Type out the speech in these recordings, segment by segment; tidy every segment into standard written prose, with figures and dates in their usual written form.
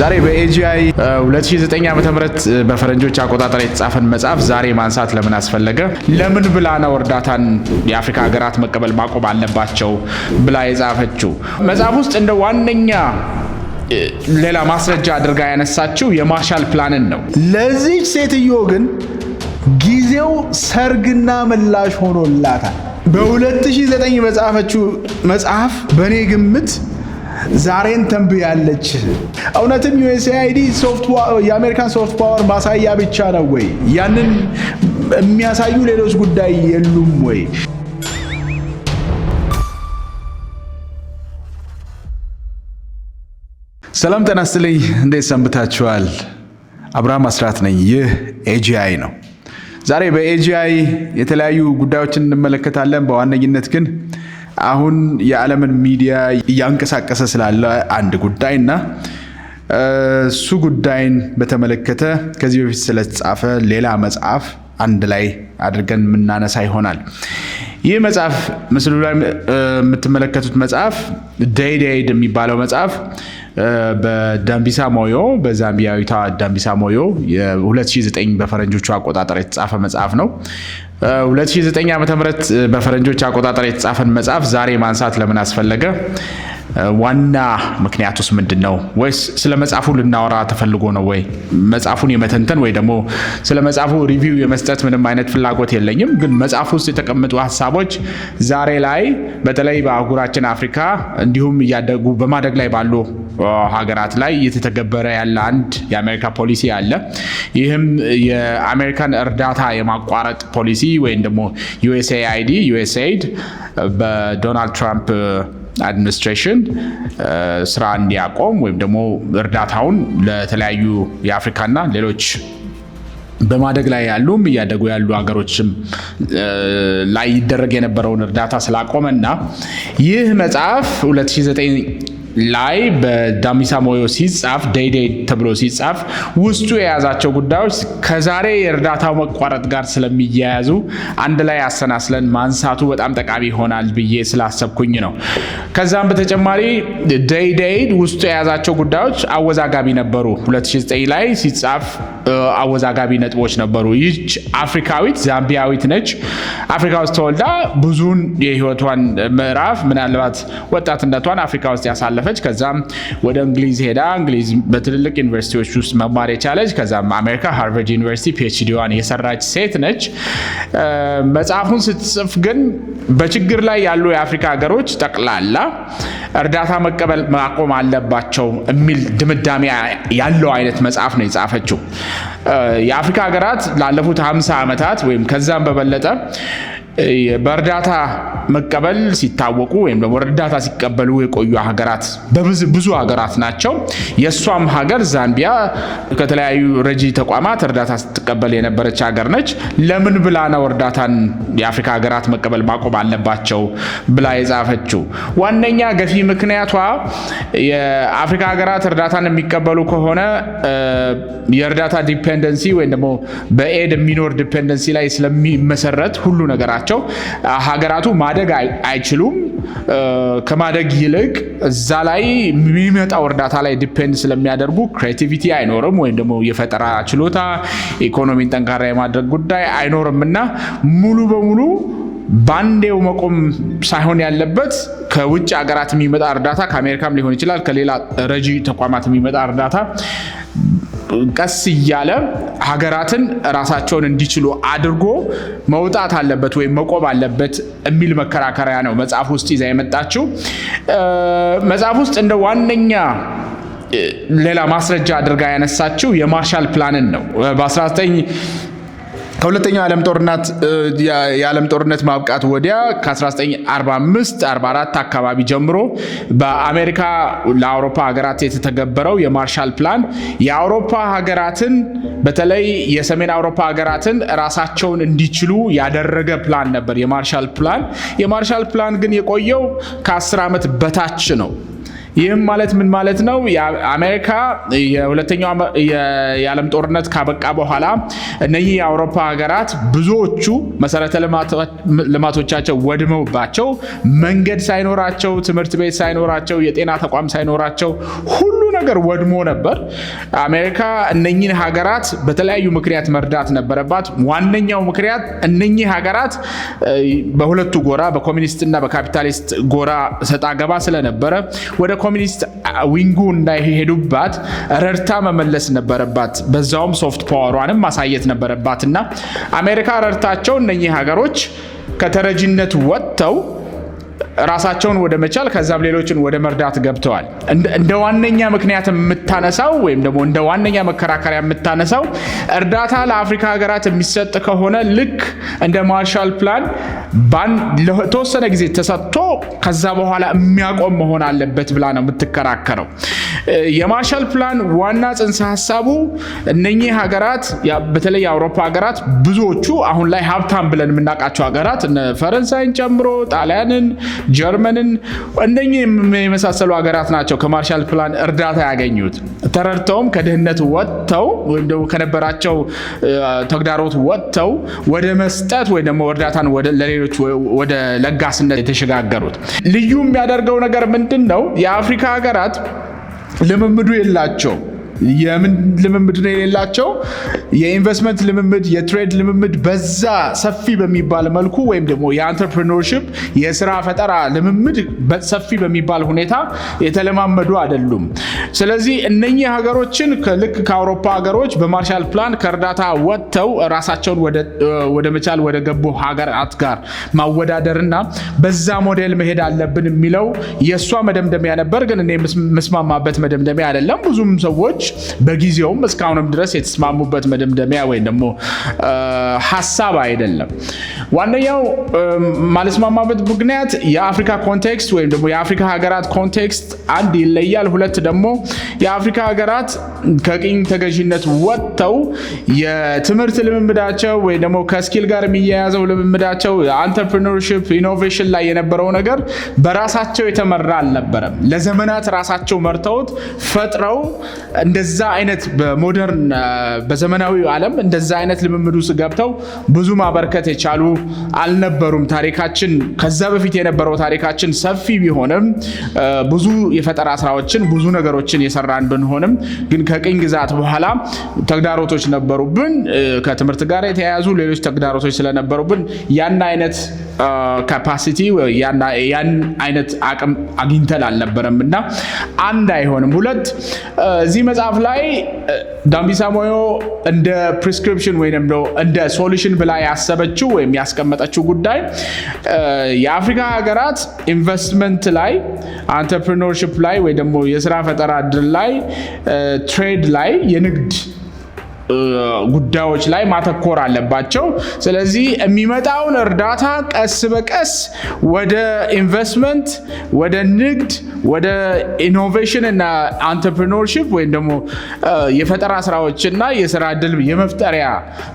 ዛሬ በኤጂአይ 2009 ዓመተ ምህረት በፈረንጆች አቆጣጠር የተጻፈን መጽሐፍ ዛሬ ማንሳት ለምን አስፈለገ? ለምን ብላ ነው እርዳታን የአፍሪካ ሀገራት መቀበል ማቆም አለባቸው ብላ የጻፈችው? መጽሐፍ ውስጥ እንደ ዋነኛ ሌላ ማስረጃ አድርጋ ያነሳችው የማርሻል ፕላንን ነው። ለዚህ ሴትዮ ግን ጊዜው ሰርግና ምላሽ ሆኖላታል። በ2009 በጻፈችው መጽሐፍ በኔ ግምት ዛሬን ተንብያለች። እውነትም ዩኤስኤአይዲ የአሜሪካን ሶፍት ፓወር ማሳያ ብቻ ነው ወይ? ያንን የሚያሳዩ ሌሎች ጉዳይ የሉም ወይ? ሰላም ጤና ይስጥልኝ። እንዴት ሰንብታችኋል? አብርሃም አስራት ነኝ። ይህ ኤጂአይ ነው። ዛሬ በኤጂአይ የተለያዩ ጉዳዮችን እንመለከታለን። በዋነኝነት ግን አሁን የዓለምን ሚዲያ እያንቀሳቀሰ ስላለ አንድ ጉዳይና እሱ ጉዳይን በተመለከተ ከዚህ በፊት ስለተጻፈ ሌላ መጽሐፍ አንድ ላይ አድርገን የምናነሳ ይሆናል። ይህ መጽሐፍ ምስሉ ላይ የምትመለከቱት መጽሐፍ ዴይ ዴይድ የሚባለው መጽሐፍ በዳምቢሳ ሞዮ በዛምቢያዊቷ ዳምቢሳ ሞዮ የ2009 በፈረንጆቹ አቆጣጠር የተጻፈ መጽሐፍ ነው። 2009 ዓመተ ምህረት በፈረንጆች አቆጣጠር የተጻፈን መጽሐፍ ዛሬ ማንሳት ለምን አስፈለገ? ዋና ምክንያቱስ ምንድነው? ወይስ ስለ መጽሐፉ ልናወራ ተፈልጎ ነው ወይ? መጽሐፉን የመተንተን ወይ ደግሞ ስለ መጽሐፉ ሪቪው የመስጠት ምንም አይነት ፍላጎት የለኝም። ግን መጽሐፉ ውስጥ የተቀመጡ ሐሳቦች ዛሬ ላይ በተለይ በአህጉራችን አፍሪካ እንዲሁም እያደጉ በማደግ ላይ ባሉ ሀገራት ላይ እየተተገበረ ያለ አንድ የአሜሪካ ፖሊሲ አለ። ይህም የአሜሪካን እርዳታ የማቋረጥ ፖሊሲ ወይም ደግሞ ዩኤስኤአይዲ በዶናልድ ትራምፕ አድሚኒስትሬሽን ስራ እንዲያቆም ወይም ደግሞ እርዳታውን ለተለያዩ የአፍሪካና ሌሎች በማደግ ላይ ያሉም እያደጉ ያሉ ሀገሮችም ላይ ይደረግ የነበረውን እርዳታ ስላቆመና ይህ መጽሐፍ 2009 ላይ በዳምቢሳ ሞዮ ሲጻፍ ዴይ ዴይድ ተብሎ ሲጻፍ ውስጡ የያዛቸው ጉዳዮች ከዛሬ የእርዳታው መቋረጥ ጋር ስለሚያያዙ አንድ ላይ አሰናስለን ማንሳቱ በጣም ጠቃሚ ይሆናል ብዬ ስላሰብኩኝ ነው። ከዛም በተጨማሪ ዴይ ዴይድ ውስጡ የያዛቸው ጉዳዮች አወዛጋቢ ነበሩ። 2009 ላይ ሲጻፍ አወዛጋቢ ነጥቦች ነበሩ። ይህች አፍሪካዊት ዛምቢያዊት ነች። አፍሪካ ውስጥ ተወልዳ ብዙውን የህይወቷን ምዕራፍ ምናልባት ወጣትነቷን አፍሪካ ውስጥ ያሳለፈች፣ ከዛም ወደ እንግሊዝ ሄዳ እንግሊዝ በትልልቅ ዩኒቨርሲቲዎች ውስጥ መማር የቻለች፣ ከዛም አሜሪካ ሃርቫርድ ዩኒቨርሲቲ ፒኤችዲዋን የሰራች ሴት ነች። መጽሐፉን ስትጽፍ ግን በችግር ላይ ያሉ የአፍሪካ ሀገሮች ጠቅላላ እርዳታ መቀበል ማቆም አለባቸው የሚል ድምዳሜ ያለው አይነት መጽሐፍ ነው የጻፈችው። የአፍሪካ ሀገራት ላለፉት 50 ዓመታት ወይም ከዛም በበለጠ በእርዳታ መቀበል ሲታወቁ ወይም ደግሞ እርዳታ ሲቀበሉ የቆዩ ሀገራት ብዙ ሀገራት ናቸው። የሷም ሀገር ዛምቢያ ከተለያዩ ረጂ ተቋማት እርዳታ ስትቀበል የነበረች ሀገር ነች። ለምን ብላ ነው እርዳታን የአፍሪካ ሀገራት መቀበል ማቆም አለባቸው ብላ የጻፈችው? ዋነኛ ገፊ ምክንያቷ የአፍሪካ ሀገራት እርዳታን የሚቀበሉ ከሆነ የእርዳታ ዲፔንደንሲ ወይም ደግሞ በኤድ የሚኖር ዲፔንደንሲ ላይ ስለሚመሰረት ሁሉ ነገራቸው ሀገራቱ ማደግ አይችሉም። ከማደግ ይልቅ እዛ ላይ የሚመጣው እርዳታ ላይ ዲፔንድ ስለሚያደርጉ ክሬቲቪቲ አይኖርም፣ ወይም ደግሞ የፈጠራ ችሎታ ኢኮኖሚን ጠንካራ የማድረግ ጉዳይ አይኖርምና ሙሉ በሙሉ ባንዴው መቆም ሳይሆን ያለበት ከውጭ ሀገራት የሚመጣ እርዳታ ከአሜሪካም ሊሆን ይችላል፣ ከሌላ ረጂ ተቋማት የሚመጣ እርዳታ ቀስ እያለ ሀገራትን ራሳቸውን እንዲችሉ አድርጎ መውጣት አለበት ወይም መቆም አለበት የሚል መከራከሪያ ነው መጽሐፍ ውስጥ ይዛ የመጣችው። መጽሐፍ ውስጥ እንደ ዋነኛ ሌላ ማስረጃ አድርጋ ያነሳችው የማርሻል ፕላንን ነው። ከሁለተኛው የዓለም ጦርነት ማብቃት ወዲያ ከ1945-44 አካባቢ ጀምሮ በአሜሪካ ለአውሮፓ ሀገራት የተተገበረው የማርሻል ፕላን የአውሮፓ ሀገራትን በተለይ የሰሜን አውሮፓ ሀገራትን ራሳቸውን እንዲችሉ ያደረገ ፕላን ነበር የማርሻል ፕላን። የማርሻል ፕላን ግን የቆየው ከ10 ዓመት በታች ነው። ይህም ማለት ምን ማለት ነው? የአሜሪካ የሁለተኛው የዓለም ጦርነት ካበቃ በኋላ እነኚህ የአውሮፓ ሀገራት ብዙዎቹ መሰረተ ልማቶቻቸው ወድመውባቸው መንገድ ሳይኖራቸው፣ ትምህርት ቤት ሳይኖራቸው፣ የጤና ተቋም ሳይኖራቸው ሁሉ ነገር ወድሞ ነበር። አሜሪካ እነኚህን ሀገራት በተለያዩ ምክንያት መርዳት ነበረባት። ዋነኛው ምክንያት እነኚህ ሀገራት በሁለቱ ጎራ በኮሚኒስትና በካፒታሊስት ጎራ ሰጣ ገባ ስለነበረ ወደ ኮሚኒስት ዊንጉ እንዳይሄዱባት ረድታ መመለስ ነበረባት። በዛውም ሶፍት ፓወሯንም ማሳየት ነበረባትና አሜሪካ ረድታቸው እነኚህ ሀገሮች ከተረጂነት ወጥተው ራሳቸውን ወደ መቻል ከዛም ሌሎችን ወደ መርዳት ገብተዋል። እንደ ዋነኛ ምክንያት የምታነሳው ወይም ደግሞ እንደ ዋነኛ መከራከሪያ የምታነሳው እርዳታ ለአፍሪካ ሀገራት የሚሰጥ ከሆነ ልክ እንደ ማርሻል ፕላን ለተወሰነ ጊዜ ተሰጥቶ ከዛ በኋላ የሚያቆም መሆን አለበት ብላ ነው የምትከራከረው። የማርሻል ፕላን ዋና ጽንሰ ሀሳቡ እነኚህ ሀገራት በተለይ የአውሮፓ ሀገራት ብዙዎቹ አሁን ላይ ሀብታም ብለን የምናውቃቸው ሀገራት ፈረንሳይን ጨምሮ ጣሊያንን፣ ጀርመንን እነኚህ የመሳሰሉ ሀገራት ናቸው ከማርሻል ፕላን እርዳታ ያገኙት። ተረድተውም ከድህነት ወጥተው ወይም ደግሞ ከነበራቸው ተግዳሮት ወጥተው ወደ መስጠት ወይ ደግሞ እርዳታን ለሌሎች ወደ ለጋስነት የተሸጋገሩት። ልዩ የሚያደርገው ነገር ምንድን ነው? የአፍሪካ ሀገራት ልምምዱ የላቸው። የምን ልምምድ ነው የሌላቸው? የኢንቨስትመንት ልምምድ፣ የትሬድ ልምምድ በዛ ሰፊ በሚባል መልኩ ወይም ደግሞ የአንትረፕረነርሺፕ የስራ ፈጠራ ልምምድ ሰፊ በሚባል ሁኔታ የተለማመዱ አይደሉም። ስለዚህ እነኚህ ሀገሮችን ልክ ከአውሮፓ ሀገሮች በማርሻል ፕላን ከእርዳታ ወጥተው ራሳቸውን ወደ መቻል ወደ ገቡ ሀገራት ጋር ማወዳደርና በዛ ሞዴል መሄድ አለብን የሚለው የእሷ መደምደሚያ ነበር። ግን እኔ መስማማበት መደምደሚያ አይደለም። ብዙም ሰዎች በጊዜውም እስካሁንም ድረስ የተስማሙበት መደምደሚያ ወይም ደግሞ ሐሳብ አይደለም። ዋነኛው ማለስማማበት ምክንያት የአፍሪካ ኮንቴክስት ወይም ደግሞ የአፍሪካ ሀገራት ኮንቴክስት አንድ ይለያል። ሁለት ደግሞ የአፍሪካ ሀገራት ከቅኝ ተገዥነት ወጥተው የትምህርት ልምምዳቸው ወይም ደግሞ ከስኪል ጋር የሚያያዘው ልምምዳቸው የአንትረፕረነርሺፕ ኢኖቬሽን ላይ የነበረው ነገር በራሳቸው የተመራ አልነበረም። ለዘመናት ራሳቸው መርተውት ፈጥረው እንደዛ አይነት በሞደርን በዘመናዊ ዓለም እንደዛ አይነት ልምምድ ውስጥ ገብተው ብዙ ማበርከት የቻሉ አልነበሩም። ታሪካችን ከዛ በፊት የነበረው ታሪካችን ሰፊ ቢሆንም ብዙ የፈጠራ ስራዎችን ብዙ ነገሮችን የሰራን ብንሆንም ግን ከቅኝ ግዛት በኋላ ተግዳሮቶች ነበሩብን። ከትምህርት ጋር የተያያዙ ሌሎች ተግዳሮቶች ስለነበሩብን ያን አይነት ካፓሲቲ ያን አይነት አቅም አግኝተን አልነበረምና አንድ አይሆንም። ሁለት እዚህ መጽሐፍ ላይ ዳምቢሳ ሞዮ እንደ ፕሪስክሪፕሽን ወይም እንደ ሶሉሽን ብላ ያሰበችው ወይም ያስቀመጠችው ጉዳይ የአፍሪካ ሀገራት ኢንቨስትመንት ላይ፣ አንትረፕረነርሺፕ ላይ ወይ ደግሞ የስራ ፈጠራ እድል ላይ፣ ትሬድ ላይ፣ የንግድ ጉዳዮች ላይ ማተኮር አለባቸው። ስለዚህ የሚመጣውን እርዳታ ቀስ በቀስ ወደ ኢንቨስትመንት፣ ወደ ንግድ፣ ወደ ኢኖቬሽን እና አንትረፕረነርሺፕ ወይም ደግሞ የፈጠራ ስራዎችና የስራ እድል የመፍጠሪያ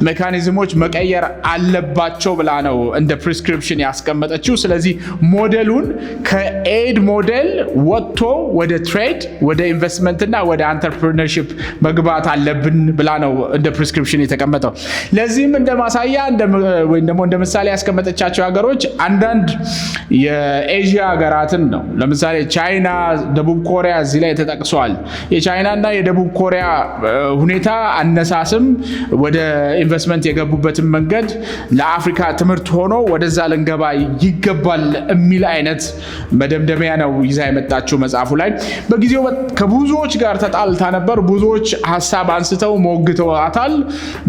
ሜካኒዝሞች መቀየር አለባቸው ብላ ነው እንደ ፕሪስክሪፕሽን ያስቀመጠችው። ስለዚህ ሞዴሉን ከኤድ ሞዴል ወጥቶ ወደ ትሬድ፣ ወደ ኢንቨስትመንት እና ወደ አንትረፕረነርሺፕ መግባት አለብን ብላ ነው እንደ ፕሪስክሪፕሽን የተቀመጠው። ለዚህም እንደ ማሳያ ወይም ደግሞ እንደ ምሳሌ ያስቀመጠቻቸው ሀገሮች አንዳንድ የኤዥያ ሀገራትን ነው። ለምሳሌ ቻይና፣ ደቡብ ኮሪያ እዚህ ላይ ተጠቅሷል። የቻይናና የደቡብ ኮሪያ ሁኔታ አነሳስም ወደ ኢንቨስትመንት የገቡበትን መንገድ ለአፍሪካ ትምህርት ሆኖ ወደዛ ልንገባ ይገባል የሚል አይነት መደምደሚያ ነው ይዛ የመጣችው መጽሐፉ ላይ። በጊዜው ከብዙዎች ጋር ተጣልታ ነበር። ብዙዎች ሀሳብ አንስተው ሞግተዋታል።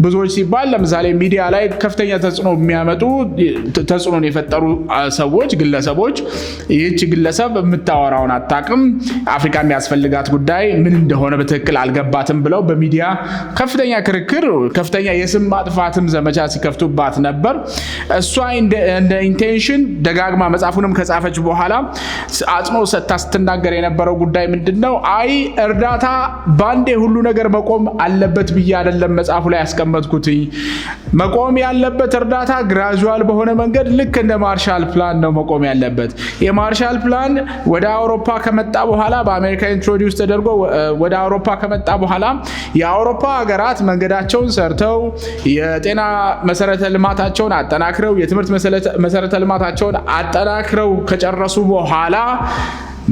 ብዙዎች ሲባል ለምሳሌ ሚዲያ ላይ ከፍተኛ ተጽዕኖ የሚያመጡ ተጽዕኖን የፈጠሩ ሰዎች፣ ግለሰቦች ይህች ግለሰብ የምታወራውን አታውቅም፣ አፍሪካ የሚያስፈልጋት ጉዳይ ምን እንደሆነ በትክክል አልገባትም ብለው በሚዲያ ከፍተኛ ክርክር፣ ከፍተኛ የስም ማጥፋትም ዘመቻ ሲከፍቱባት ነበር። እሷ እንደ ኢንቴንሽን ደጋግማ መጽሐፉንም ከጻፈች በኋላ አጽንኦት ሰጥታ ስትናገር የነበረው ጉዳይ ምንድነው? አይ እርዳታ ባንዴ ሁሉ ነገር መቆም አለበት ብዬ አይደለም መጽሐፉ ላይ ያስቀመጥኩት። መቆም ያለበት እርዳታ ግራጁዋል በሆነ መንገድ ልክ እንደ ማርሻል ፕላን ነው መቆም ያለበት። የማርሻል ፕላን ወደ አውሮፓ ከመጣ በኋላ በአሜሪካ ኢንትሮዲውስ ተደርጎ ወደ አውሮፓ ከመጣ በኋላ የአውሮፓ ሀገራት መንገዳቸውን ሰርተው የጤና መሰረተ ልማታቸውን አጠናክረው የትምህርት መሰረተ ልማታቸውን አጠናክረው ከጨረሱ በኋላ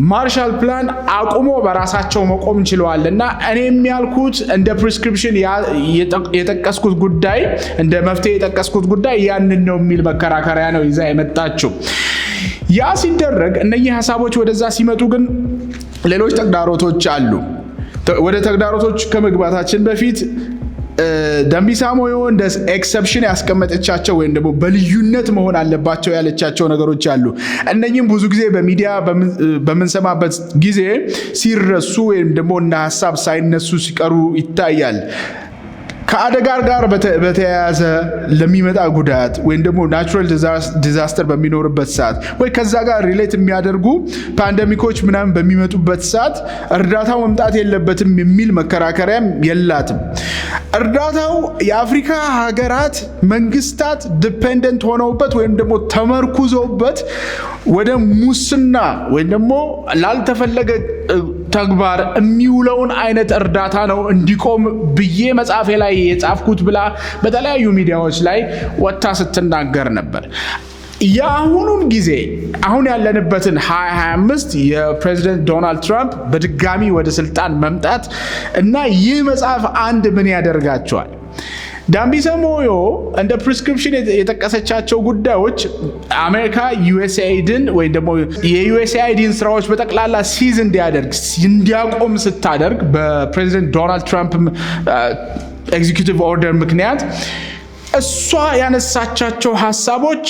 ማርሻል ፕላን አቁሞ በራሳቸው መቆም ችለዋል። እና እኔም ያልኩት እንደ ፕሪስክሪፕሽን የጠቀስኩት ጉዳይ እንደ መፍትሄ የጠቀስኩት ጉዳይ ያንን ነው የሚል መከራከሪያ ነው ይዛ የመጣችው። ያ ሲደረግ እነኚህ ሀሳቦች ወደዛ ሲመጡ ግን ሌሎች ተግዳሮቶች አሉ። ወደ ተግዳሮቶች ከመግባታችን በፊት ዳምቢሳ ሞዮ እንደ ኤክሰፕሽን ያስቀመጠቻቸው ወይም ደግሞ በልዩነት መሆን አለባቸው ያለቻቸው ነገሮች አሉ። እነኚህም ብዙ ጊዜ በሚዲያ በምንሰማበት ጊዜ ሲረሱ ወይም ደግሞ እንደ ሀሳብ ሳይነሱ ሲቀሩ ይታያል። ከአደጋ ጋር በተያያዘ ለሚመጣ ጉዳት ወይም ደግሞ ናቹራል ዲዛስተር በሚኖርበት ሰዓት ወይ ከዛ ጋር ሪሌት የሚያደርጉ ፓንደሚኮች ምናምን በሚመጡበት ሰዓት እርዳታው መምጣት የለበትም የሚል መከራከሪያም የላትም። እርዳታው የአፍሪካ ሀገራት መንግስታት ዲፔንደንት ሆነውበት ወይም ደግሞ ተመርኩዘውበት ወደ ሙስና ወይም ደግሞ ላልተፈለገ ተግባር የሚውለውን አይነት እርዳታ ነው እንዲቆም ብዬ መጽሐፌ ላይ የጻፍኩት ብላ በተለያዩ ሚዲያዎች ላይ ወጥታ ስትናገር ነበር። የአሁኑን ጊዜ አሁን ያለንበትን 2025 የፕሬዚደንት ዶናልድ ትራምፕ በድጋሚ ወደ ስልጣን መምጣት እና ይህ መጽሐፍ አንድ ምን ያደርጋቸዋል? ዳምቢሳ ሞዮ እንደ ፕሪስክሪፕሽን የጠቀሰቻቸው ጉዳዮች አሜሪካ ዩኤስኤይድን ወይም ደግሞ የዩኤስኤይድን ስራዎች በጠቅላላ ሲዝ እንዲያቆም ስታደርግ በፕሬዚደንት ዶናልድ ትራምፕ ኤግዚኪዩቲቭ ኦርደር ምክንያት እሷ ያነሳቻቸው ሀሳቦች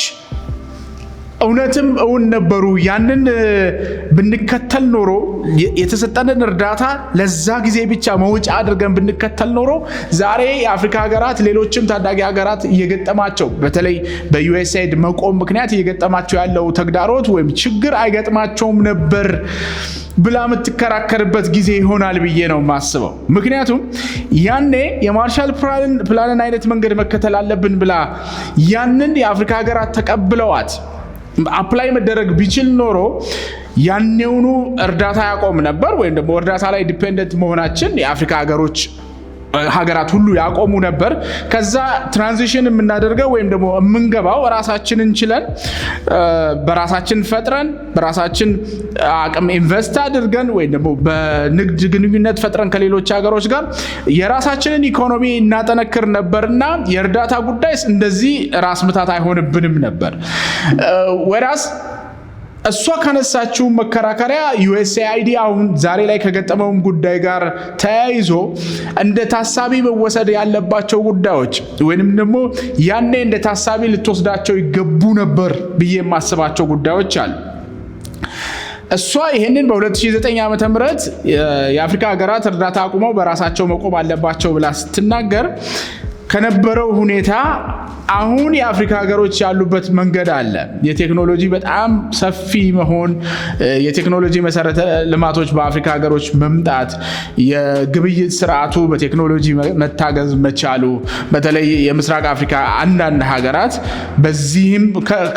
እውነትም እውን ነበሩ። ያንን ብንከተል ኖሮ የተሰጠንን እርዳታ ለዛ ጊዜ ብቻ መውጫ አድርገን ብንከተል ኖሮ ዛሬ የአፍሪካ ሀገራት ሌሎችም ታዳጊ ሀገራት እየገጠማቸው በተለይ በዩኤስኤይድ መቆም ምክንያት እየገጠማቸው ያለው ተግዳሮት ወይም ችግር አይገጥማቸውም ነበር ብላ የምትከራከርበት ጊዜ ይሆናል ብዬ ነው የማስበው። ምክንያቱም ያኔ የማርሻል ፕላንን አይነት መንገድ መከተል አለብን ብላ ያንን የአፍሪካ ሀገራት ተቀብለዋት አፕላይ መደረግ ቢችል ኖሮ ያኔውኑ እርዳታ ያቆም ነበር ወይም ደግሞ እርዳታ ላይ ዲፔንደንት መሆናችን የአፍሪካ ሀገራት ሁሉ ያቆሙ ነበር። ከዛ ትራንዚሽን የምናደርገው ወይም ደግሞ የምንገባው ራሳችንን ችለን በራሳችን ፈጥረን በራሳችን አቅም ኢንቨስት አድርገን ወይም ደግሞ በንግድ ግንኙነት ፈጥረን ከሌሎች ሀገሮች ጋር የራሳችንን ኢኮኖሚ እናጠነክር ነበርና የእርዳታ ጉዳይ እንደዚህ ራስ ምታት አይሆንብንም ነበር። ወራስ እሷ ካነሳችው መከራከሪያ ዩኤስኤአይዲ አሁን ዛሬ ላይ ከገጠመውም ጉዳይ ጋር ተያይዞ እንደ ታሳቢ መወሰድ ያለባቸው ጉዳዮች ወይንም ደግሞ ያኔ እንደ ታሳቢ ልትወስዳቸው ይገቡ ነበር ብዬ የማስባቸው ጉዳዮች አሉ። እሷ ይሄንን በ2009 ዓመተ ምህረት የአፍሪካ ሀገራት እርዳታ አቁመው በራሳቸው መቆም አለባቸው ብላ ስትናገር ከነበረው ሁኔታ አሁን የአፍሪካ ሀገሮች ያሉበት መንገድ አለ። የቴክኖሎጂ በጣም ሰፊ መሆን፣ የቴክኖሎጂ መሰረተ ልማቶች በአፍሪካ ሀገሮች መምጣት፣ የግብይት ስርዓቱ በቴክኖሎጂ መታገዝ መቻሉ፣ በተለይ የምስራቅ አፍሪካ አንዳንድ ሀገራት በዚህም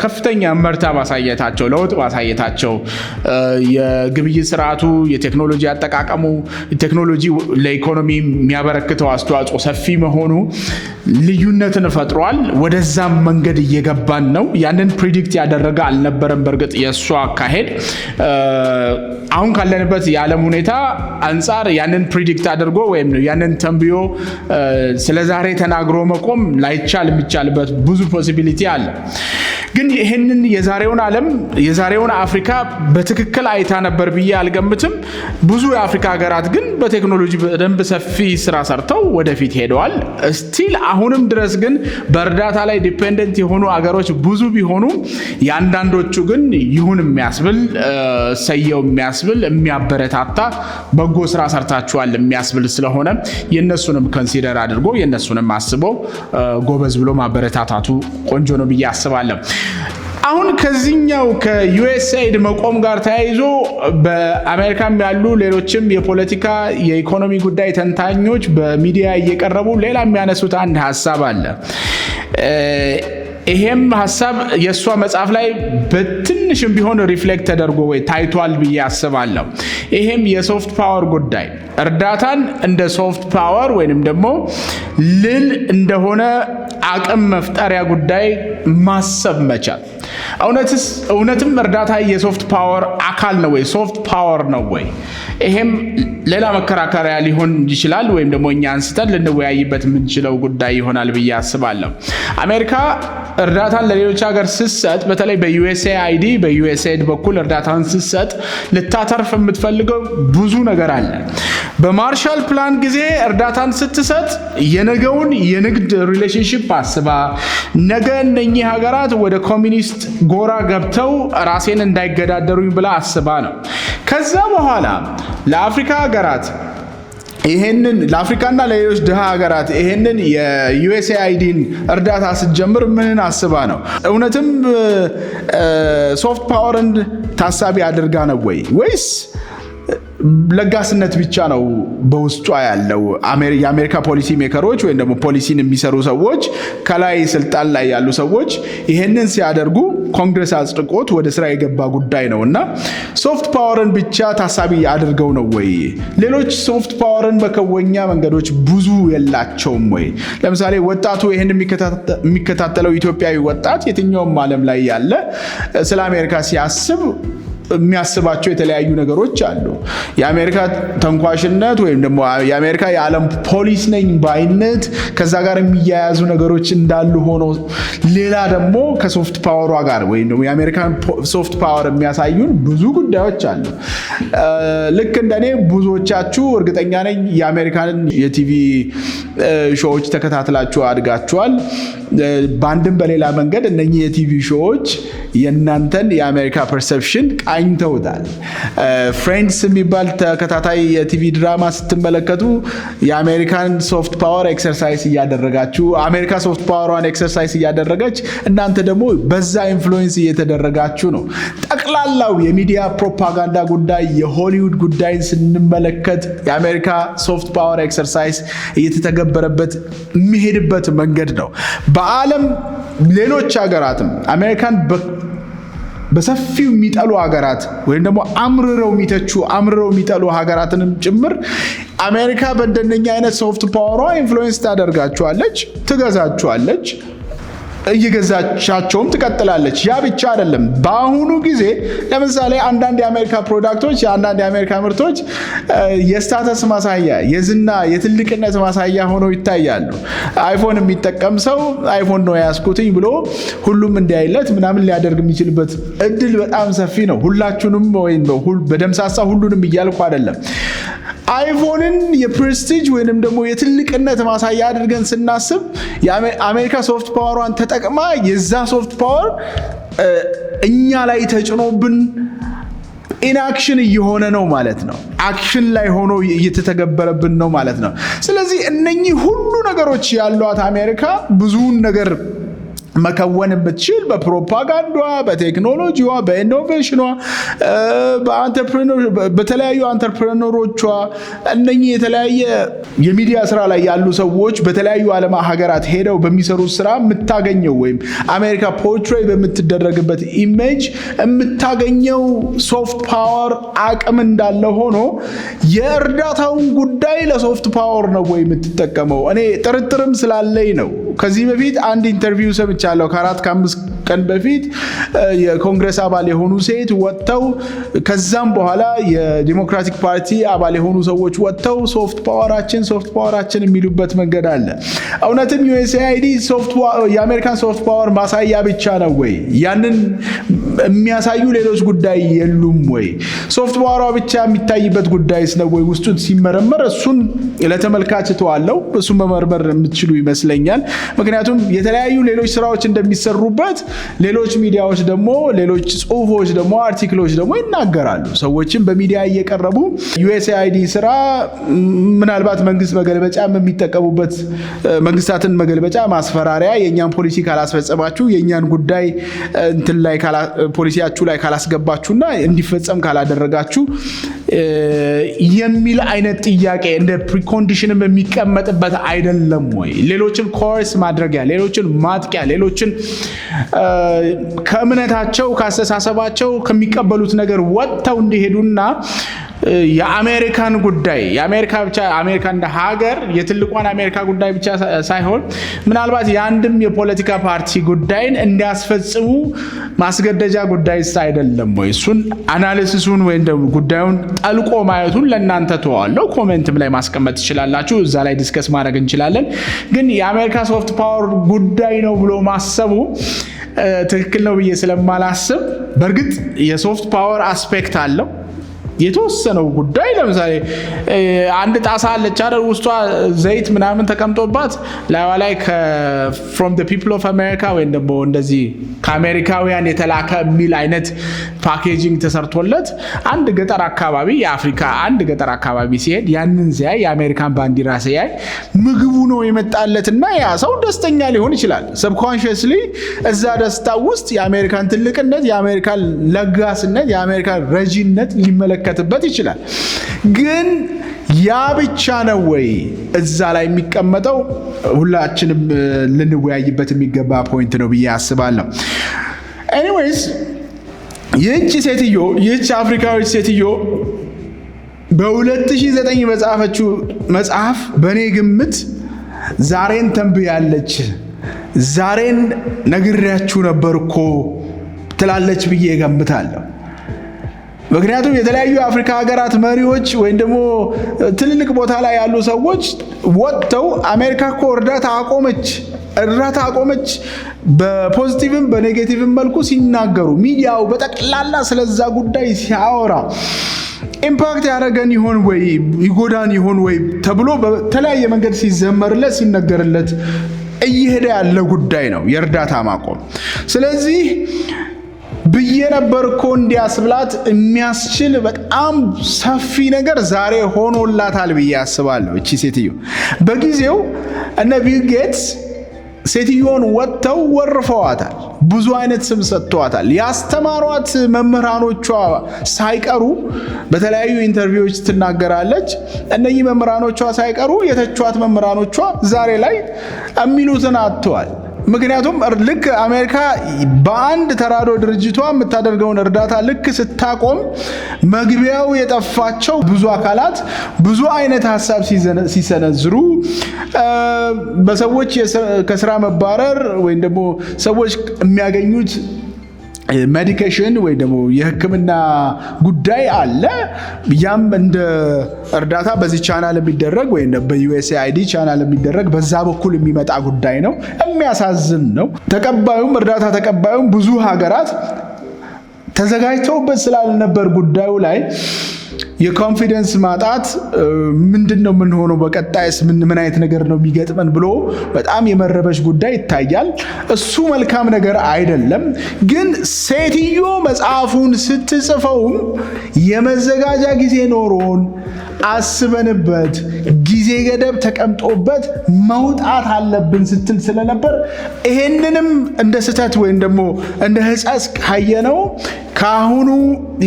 ከፍተኛ መርታ ማሳየታቸው፣ ለውጥ ማሳየታቸው፣ የግብይት ስርዓቱ የቴክኖሎጂ አጠቃቀሙ ቴክኖሎጂ ለኢኮኖሚ የሚያበረክተው አስተዋጽኦ ሰፊ መሆኑ ልዩነትን ፈጥሯል። ወደዛም መንገድ እየገባን ነው። ያንን ፕሪዲክት ያደረገ አልነበረም። በእርግጥ የእሷ አካሄድ አሁን ካለንበት የዓለም ሁኔታ አንጻር ያንን ፕሪዲክት አድርጎ ወይም ያንን ተንብዮ ስለዛሬ ተናግሮ መቆም ላይቻል የሚቻልበት ብዙ ፖሲቢሊቲ አለ። ግን ይሄንን የዛሬውን ዓለም የዛሬውን አፍሪካ በትክክል አይታ ነበር ብዬ አልገምትም። ብዙ የአፍሪካ ሀገራት ግን በቴክኖሎጂ በደንብ ሰፊ ስራ ሰርተው ወደፊት ሄደዋል። ስቲል አሁንም ድረስ ግን በእርዳታ ላይ ዲፔንደንት የሆኑ አገሮች ብዙ ቢሆኑ ያንዳንዶቹ ግን ይሁን የሚያስብል ሰየው የሚያስብል የሚያበረታታ በጎ ስራ ሰርታችኋል የሚያስብል ስለሆነ የነሱንም ኮንሲደር አድርጎ የነሱንም አስቦ ጎበዝ ብሎ ማበረታታቱ ቆንጆ ነው ብዬ አስባለሁ። አሁን ከዚህኛው ከዩኤስኤድ መቆም ጋር ተያይዞ በአሜሪካም ያሉ ሌሎችም የፖለቲካ የኢኮኖሚ ጉዳይ ተንታኞች በሚዲያ እየቀረቡ ሌላ የሚያነሱት አንድ ሀሳብ አለ። ይሄም ሀሳብ የእሷ መጽሐፍ ላይ በትንሽም ቢሆን ሪፍሌክት ተደርጎ ወይ ታይቷል ብዬ አስባለሁ። ይሄም የሶፍት ፓወር ጉዳይ እርዳታን እንደ ሶፍት ፓወር ወይንም ደግሞ ልል እንደሆነ አቅም መፍጠሪያ ጉዳይ ማሰብ መቻል። እውነትም እርዳታ የሶፍት ፓወር አካል ነው ወይ? ሶፍት ፓወር ነው ወይ? ይሄም ሌላ መከራከሪያ ሊሆን ይችላል፣ ወይም ደግሞ እኛ አንስተን ልንወያይበት የምንችለው ጉዳይ ይሆናል ብዬ አስባለሁ። አሜሪካ እርዳታን ለሌሎች ሀገር ስትሰጥ፣ በተለይ በዩኤስኤአይዲ በዩኤስኤድ በኩል እርዳታን ስትሰጥ ልታተርፍ የምትፈልገው ብዙ ነገር አለ። በማርሻል ፕላን ጊዜ እርዳታን ስትሰጥ የነገውን የንግድ ሪሌሽንሺፕ አስባ ነገ እነኚህ ሀገራት ወደ ኮሚኒስት ጎራ ገብተው ራሴን እንዳይገዳደሩኝ ብላ አስባ ነው። ከዛ በኋላ ለአፍሪካ ሀገራት ይሄንን ለአፍሪካና ለሌሎች ድሃ ሀገራት ይሄንን የዩኤስኤአይዲን እርዳታ ስትጀምር ምንን አስባ ነው? እውነትም ሶፍት ፓወርን ታሳቢ አድርጋ ነው ወይስ ለጋስነት ብቻ ነው በውስጧ ያለው? የአሜሪካ ፖሊሲ ሜከሮች ወይም ደግሞ ፖሊሲን የሚሰሩ ሰዎች ከላይ ስልጣን ላይ ያሉ ሰዎች ይሄንን ሲያደርጉ ኮንግረስ አጽድቆት ወደ ስራ የገባ ጉዳይ ነው እና ሶፍት ፓወርን ብቻ ታሳቢ አድርገው ነው ወይ? ሌሎች ሶፍት ፓወርን መከወኛ መንገዶች ብዙ የላቸውም ወይ? ለምሳሌ ወጣቱ ይሄን የሚከታተለው ኢትዮጵያዊ ወጣት የትኛውም ዓለም ላይ ያለ ስለ አሜሪካ ሲያስብ የሚያስባቸው የተለያዩ ነገሮች አሉ። የአሜሪካ ተንኳሽነት ወይም ደግሞ የአሜሪካ የዓለም ፖሊስ ነኝ ባይነት ከዛ ጋር የሚያያዙ ነገሮች እንዳሉ ሆኖ ሌላ ደግሞ ከሶፍት ፓወሯ ጋር ወይም ደግሞ የአሜሪካን ሶፍት ፓወር የሚያሳዩን ብዙ ጉዳዮች አሉ። ልክ እንደኔ ብዙዎቻችሁ እርግጠኛ ነኝ የአሜሪካንን የቲቪ ሾዎች ተከታትላችሁ አድጋችኋል። በአንድም በሌላ መንገድ እነኚህ የቲቪ ሾዎች የእናንተን የአሜሪካ ፐርሰፕሽን ቃኝተውታል። ፍሬንድስ የሚባል ተከታታይ የቲቪ ድራማ ስትመለከቱ የአሜሪካን ሶፍት ፓወር ኤክሰርሳይዝ እያደረጋችሁ፣ አሜሪካ ሶፍት ፓወሯን ኤክሰርሳይዝ እያደረገች እናንተ ደግሞ በዛ ኢንፍሉዌንስ እየተደረጋችሁ ነው። ጠቅላላው የሚዲያ ፕሮፓጋንዳ ጉዳይ የሆሊውድ ጉዳይን ስንመለከት የአሜሪካ ሶፍት ፓወር ኤክሰርሳይዝ እየተተገበረበት የሚሄድበት መንገድ ነው። በዓለም ሌሎች ሀገራትም አሜሪካን በሰፊው የሚጠሉ ሀገራት ወይም ደግሞ አምርረው የሚጠሉ ሀገራትንም ጭምር አሜሪካ በእንደነኛ አይነት ሶፍት ፓወሯ ኢንፍሉዌንስ ታደርጋቸዋለች፣ ትገዛቸዋለች፣ እየገዛቻቸውም ትቀጥላለች። ያ ብቻ አይደለም። በአሁኑ ጊዜ ለምሳሌ አንዳንድ የአሜሪካ ፕሮዳክቶች፣ አንዳንድ የአሜሪካ ምርቶች የስታተስ ማሳያ፣ የዝና የትልቅነት ማሳያ ሆነው ይታያሉ። አይፎን የሚጠቀም ሰው አይፎን ነው ያስኩትኝ ብሎ ሁሉም እንዲያይለት ምናምን ሊያደርግ የሚችልበት እድል በጣም ሰፊ ነው። ሁላችሁንም ወይም በደምሳሳ ሁሉንም እያልኩ አይደለም። አይፎንን የፕሬስቲጅ ወይንም ደግሞ የትልቅነት ማሳያ አድርገን ስናስብ የአሜሪካ ሶፍት ፓወሯን ተጠቅማ የዛ ሶፍት ፓወር እኛ ላይ ተጭኖብን ኢንአክሽን እየሆነ ነው ማለት ነው። አክሽን ላይ ሆኖ እየተተገበረብን ነው ማለት ነው። ስለዚህ እነኚህ ሁሉ ነገሮች ያሏት አሜሪካ ብዙውን ነገር መከወን የምትችል በፕሮፓጋንዳዋ፣ በቴክኖሎጂዋ፣ በኢኖቬሽኗ፣ በተለያዩ አንተርፕረነሮቿ እነኚህ የተለያየ የሚዲያ ስራ ላይ ያሉ ሰዎች በተለያዩ ዓለም ሀገራት ሄደው በሚሰሩት ስራ የምታገኘው ወይም አሜሪካ ፖርትሬይ በምትደረግበት ኢሜጅ የምታገኘው ሶፍት ፓወር አቅም እንዳለ ሆኖ የእርዳታውን ጉዳይ ለሶፍት ፓወር ነው ወይ የምትጠቀመው? እኔ ጥርጥርም ስላለኝ ነው። ከዚህ በፊት አንድ ኢንተርቪው ሰምቻለሁ። ከ4-5 ቀን በፊት የኮንግረስ አባል የሆኑ ሴት ወጥተው ከዛም በኋላ የዲሞክራቲክ ፓርቲ አባል የሆኑ ሰዎች ወጥተው ሶፍት ፓወራችን የሚሉበት መንገድ አለ። እውነትም ዩኤስኤአይዲ የአሜሪካን ሶፍት ፓወር ማሳያ ብቻ ነው ወይ? ያንን የሚያሳዩ ሌሎች ጉዳይ የሉም ወይ? ሶፍት ፓወሯ ብቻ የሚታይበት ጉዳይስ ነው ወይ? ውስጡን ሲመረመር እሱን ለተመልካች ተዋለው፣ እሱን መመርመር የምትችሉ ይመስለኛል። ምክንያቱም የተለያዩ ሌሎች ስራዎች እንደሚሰሩበት ሌሎች ሚዲያዎች ደግሞ ሌሎች ጽሁፎች ደግሞ አርቲክሎች ደግሞ ይናገራሉ። ሰዎችም በሚዲያ እየቀረቡ USAID ስራ ምናልባት መንግስት መገልበጫ የሚጠቀሙበት መንግስታትን መገልበጫ ማስፈራሪያ የኛን ፖሊሲ ካላስፈጸማችሁ የኛን ጉዳይ እንትን ላይ ፖሊሲያችሁ ላይ ካላስገባችሁና እንዲፈጸም ካላደረጋችሁ የሚል አይነት ጥያቄ እንደ ፕሪኮንዲሽንም የሚቀመጥበት አይደለም ወይ? ሌሎችን ኮርስ ማድረጊያ፣ ሌሎችን ማጥቂያ፣ ሌሎችን ከእምነታቸው ካስተሳሰባቸው ከሚቀበሉት ነገር ወጥተው እንዲሄዱና የአሜሪካን ጉዳይ አሜሪካ እንደ ሀገር የትልቋን አሜሪካ ጉዳይ ብቻ ሳይሆን ምናልባት የአንድም የፖለቲካ ፓርቲ ጉዳይን እንዲያስፈጽሙ ማስገደጃ ጉዳይስ አይደለም ወይ? እሱን አናሊሲሱን ወይም ደግሞ ጉዳዩን ጠልቆ ማየቱን ለእናንተ ተዋለው። ኮሜንትም ላይ ማስቀመጥ ትችላላችሁ። እዛ ላይ ዲስከስ ማድረግ እንችላለን። ግን የአሜሪካ ሶፍት ፓወር ጉዳይ ነው ብሎ ማሰቡ ትክክል ነው ብዬ ስለማላስብ፣ በእርግጥ የሶፍት ፓወር አስፔክት አለው። የተወሰነው ጉዳይ ለምሳሌ አንድ ጣሳ አለች አይደል፣ ውስጧ ዘይት ምናምን ተቀምጦባት ላይዋ ላይ from the people of America ወይም ደግሞ እንደዚህ ከአሜሪካውያን የተላከ የሚል አይነት ፓኬጂንግ ተሰርቶለት አንድ ገጠር አካባቢ የአፍሪካ አንድ ገጠር አካባቢ ሲሄድ ያንን ሲያይ የአሜሪካን ባንዲራ ሲያይ ምግቡ ነው የመጣለትና ያ ሰው ደስተኛ ሊሆን ይችላል። ሰብኮንሺየስሊ እዛ ደስታ ውስጥ የአሜሪካን ትልቅነት፣ የአሜሪካን ለጋስነት፣ የአሜሪካን ረጂነት ሊመለከትበት ይችላል። ግን ያ ብቻ ነው ወይ እዛ ላይ የሚቀመጠው? ሁላችንም ልንወያይበት የሚገባ ፖይንት ነው ብዬ አስባለሁ። ኤኒዌይስ ይህች አፍሪካዊት ሴትዮ በ2009 በጻፈችው መጽሐፍ በእኔ ግምት ዛሬን ተንብያለች። ዛሬን ነግሬያችሁ ነበር እኮ ትላለች ብዬ ገምታለሁ። ምክንያቱም የተለያዩ የአፍሪካ ሀገራት መሪዎች ወይም ደግሞ ትልልቅ ቦታ ላይ ያሉ ሰዎች ወጥተው አሜሪካ እኮ እርዳታ አቆመች በፖዚቲቭም በኔጌቲቭም መልኩ ሲናገሩ፣ ሚዲያው በጠቅላላ ስለዛ ጉዳይ ሲያወራ ኢምፓክት ያደረገን ይሆን ወይ ይጎዳን ይሆን ወይ ተብሎ በተለያየ መንገድ ሲዘመርለት ሲነገርለት እየሄደ ያለ ጉዳይ ነው የእርዳታ ማቆም። ስለዚህ ብዬ ነበር እኮ እንዲያስብላት የሚያስችል በጣም ሰፊ ነገር ዛሬ ሆኖላታል ብዬ አስባለሁ። እቺ ሴትዮ በጊዜው እነ ቢል ጌትስ ሴትዮን ወጥተው ወርፈዋታል። ብዙ አይነት ስም ሰጥተዋታል። ያስተማሯት መምህራኖቿ ሳይቀሩ በተለያዩ ኢንተርቪዎች ትናገራለች። እነዚህ መምህራኖቿ ሳይቀሩ የተቿት መምህራኖቿ ዛሬ ላይ የሚሉትን አጥተዋል። ምክንያቱም ልክ አሜሪካ በአንድ ተራድኦ ድርጅቷ የምታደርገውን እርዳታ ልክ ስታቆም መግቢያው የጠፋቸው ብዙ አካላት ብዙ አይነት ሀሳብ ሲሰነዝሩ በሰዎች ከስራ መባረር ወይም ደግሞ ሰዎች የሚያገኙት ሜዲኬሽን ወይ ደግሞ የሕክምና ጉዳይ አለ። ያም እንደ እርዳታ በዚህ ቻናል የሚደረግ ወይ በUSAID ቻናል የሚደረግ በዛ በኩል የሚመጣ ጉዳይ ነው። የሚያሳዝን ነው። እርዳታ ተቀባዩም ብዙ ሀገራት ተዘጋጅተውበት ስላልነበር ጉዳዩ ላይ የኮንፊደንስ ማጣት ምንድነው ምን ሆኖ በቀጣይስ ምን አይነት ነገር ነው የሚገጥመን ብሎ በጣም የመረበሽ ጉዳይ ይታያል። እሱ መልካም ነገር አይደለም። ግን ሴትዮ መጽሐፉን ስትጽፈውም የመዘጋጃ ጊዜ ኖሮን አስበንበት ጊዜ ገደብ ተቀምጦበት መውጣት አለብን ስትል ስለነበር ይሄንንም እንደ ስህተት ወይም ደግሞ እንደ ሕጸጽ ካየነው ከአሁኑ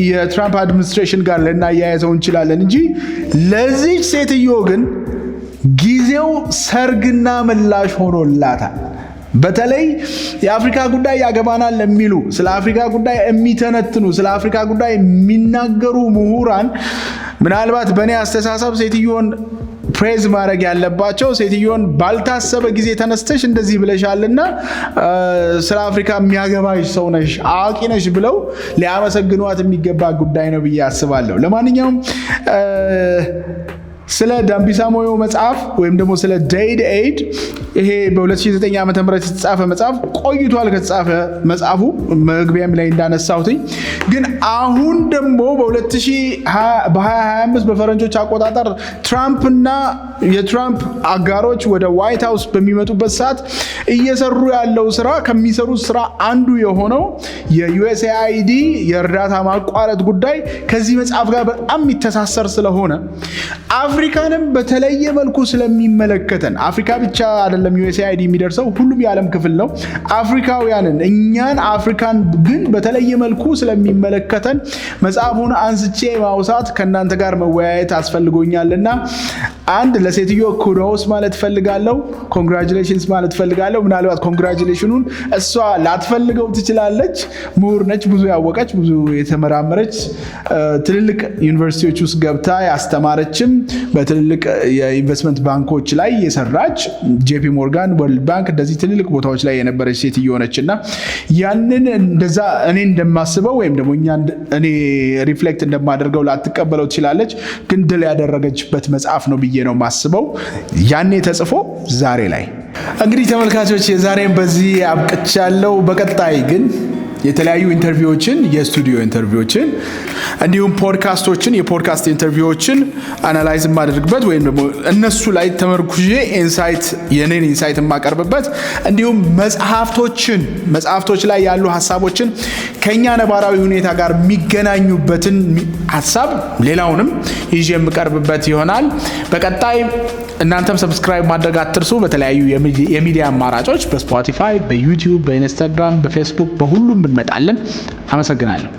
የትራምፕ አድሚኒስትሬሽን ጋር ልናያይዘው እንችላለን እንጂ ለዚህ ሴትዮ ግን ጊዜው ሰርግና ምላሽ ሆኖላታል። በተለይ የአፍሪካ ጉዳይ ያገባናል የሚሉ ስለ አፍሪካ ጉዳይ የሚተነትኑ ስለ አፍሪካ ጉዳይ የሚናገሩ ምሁራን ምናልባት በእኔ አስተሳሰብ ሴትዮን ፕሬዝ ማድረግ ያለባቸው ሴትዮን ባልታሰበ ጊዜ ተነስተሽ እንደዚህ ብለሻልና ስለ አፍሪካ የሚያገባሽ ሰው ነሽ፣ አዋቂ ነሽ ብለው ሊያመሰግኗት የሚገባ ጉዳይ ነው ብዬ አስባለሁ። ለማንኛውም ስለ ዳምቢሳ ሞዮ መጽሐፍ ወይም ደግሞ ስለ ዴይድ ኤድ ይሄ በ2009 ዓ.ም የተጻፈ መጽሐፍ ቆይቷል ከተጻፈ መጽሐፉ መግቢያም ላይ እንዳነሳሁትኝ ግን አሁን ደግሞ በ2025 በፈረንጆች አቆጣጠር ትራምፕና የትራምፕ አጋሮች ወደ ዋይት ሃውስ በሚመጡበት ሰዓት እየሰሩ ያለው ስራ ከሚሰሩት ስራ አንዱ የሆነው የዩኤስኤአይዲ የእርዳታ ማቋረጥ ጉዳይ ከዚህ መጽሐፍ ጋር በጣም የሚተሳሰር ስለሆነ አፍሪካንም በተለየ መልኩ ስለሚመለከተን አፍሪካ ብቻ አይደለም ዩኤስኤአይዲ የሚደርሰው ሁሉም የዓለም ክፍል ነው። አፍሪካውያንን እኛን አፍሪካን ግን በተለየ መልኩ ስለሚመለከተን መጽሐፉን አንስቼ ማውሳት ከእናንተ ጋር መወያየት አስፈልጎኛልና አንድ ለሴትዮ ኩዶስ ማለት ፈልጋለሁ፣ ኮንግራቹሌሽንስ ማለት ፈልጋለሁ። ምናልባት ኮንግራቹሌሽኑን እሷ ላትፈልገው ትችላለች። ምሁር ነች፣ ብዙ ያወቀች፣ ብዙ የተመራመረች፣ ትልልቅ ዩኒቨርሲቲዎች ውስጥ ገብታ ያስተማረችም በትልልቅ የኢንቨስትመንት ባንኮች ላይ የሰራች ጄፒ ሞርጋን፣ ወርልድ ባንክ እንደዚህ ትልልቅ ቦታዎች ላይ የነበረች ሴትዮ ነችና ያንን እንደዛ እኔ እንደማስበው ወይም ደግሞ እኔ ሪፍሌክት እንደማደርገው ላትቀበለው ትችላለች። ግን ድል ያደረገችበት መጽሐፍ ነው ብዬ ነው ማስበው ያኔ ተጽፎ ዛሬ ላይ። እንግዲህ ተመልካቾች የዛሬን በዚህ አብቅቻለሁ። በቀጣይ ግን የተለያዩ ኢንተርቪዎችን የስቱዲዮ ኢንተርቪዎችን እንዲሁም ፖድካስቶችን የፖድካስት ኢንተርቪዎችን አናላይዝ ማድረግበት ወይም ደግሞ እነሱ ላይ ተመርኩዤ የኔን ኢንሳይት የማቀርብበት እንዲሁም መጽሐፍቶች ላይ ያሉ ሐሳቦችን ከኛ ነባራዊ ሁኔታ ጋር የሚገናኙበትን ሐሳብ ሌላውንም ይዤ የምቀርብበት ይሆናል። በቀጣይ እናንተም ሰብስክራይብ ማድረግ አትርሱ። በተለያዩ የሚዲያ አማራጮች በስፖቲፋይ፣ በዩቲዩብ፣ በኢንስታግራም፣ በፌስቡክ በሁሉም እንመጣለን። አመሰግናለሁ።